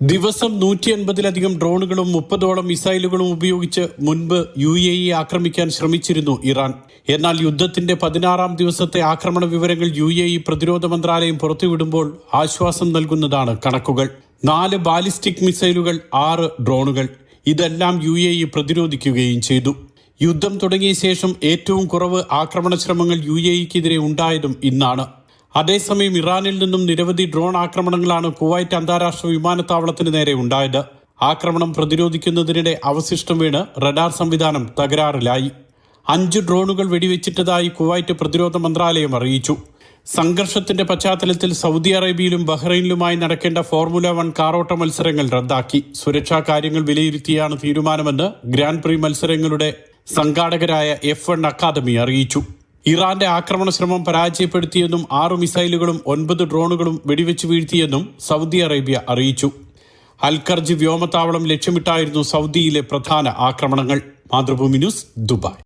ദിവസം 180-ലധികം ഡ്രോണുകളും 30ഓളം മിസൈലുകളും ഉപയോഗിച്ച് മുൻപ് UAE ആക്രമിക്കാൻ ശ്രമിച്ചിരുന്നു ഇറാൻ. എന്നാൽ യുദ്ധത്തിന്റെ 16-ാം ദിവസത്തെ ആക്രമണ വിവരങ്ങൾ UAE പ്രതിരോധ മന്ത്രാലയം പുറത്തുവിടുമ്പോൾ ആശ്വാസം നൽകുന്നതാണ് കണക്കുകൾ. 4 ബാലിസ്റ്റിക് മിസൈലുകൾ, 6 ഡ്രോണുകൾ. ഇതെല്ലാം UAE പ്രതിരോധിക്കുകയും ചെയ്തു. യുദ്ധം തുടങ്ങിയ ശേഷം ഏറ്റവും കുറവ് ആക്രമണ ശ്രമങ്ങൾ UAEക്കെതിരെ ഉണ്ടായതും ഇന്നാണ്. അതേസമയം ഇറാനിൽ നിന്നും നിരവധി ഡ്രോൺ ആക്രമണങ്ങളാണ് കുവൈറ്റ് അന്താരാഷ്ട്ര വിമാനത്താവളത്തിന് നേരെ ഉണ്ടായത്. ആക്രമണം പ്രതിരോധിക്കുന്നതിനിടെ അവശിഷ്ടം വീണ് റഡാർ സംവിധാനം തകരാറിലായി. 5 ഡ്രോണുകൾ വെടിവെച്ചിട്ടതായി കുവൈറ്റ് പ്രതിരോധ മന്ത്രാലയം അറിയിച്ചു. സംഘർഷത്തിന്റെ പശ്ചാത്തലത്തിൽ സൗദി അറേബ്യയിലും ബഹ്റൈനിലുമായി നടക്കേണ്ട ഫോർമുല 1 കാറോട്ട മത്സരങ്ങൾ റദ്ദാക്കി. സുരക്ഷാ കാര്യങ്ങൾ വിലയിരുത്തിയാണ് തീരുമാനമെന്ന് ഗ്രാൻഡ് പ്രീ മത്സരങ്ങളുടെ സംഘാടകരായ F1 അക്കാദമി അറിയിച്ചു. ഇറാന്റെ ആക്രമണ ശ്രമം പരാജയപ്പെടുത്തിയെന്നും 6 മിസൈലുകളും 9 ഡ്രോണുകളും വെടിവെച്ച് വീഴ്ത്തിയെന്നും സൗദി അറേബ്യ അറിയിച്ചു. അൽഖർജ് വ്യോമത്താവളം ലക്ഷ്യമിട്ടായിരുന്നു സൗദിയിലെ പ്രധാന ആക്രമണങ്ങൾ. Mathrubhumi news, Dubai.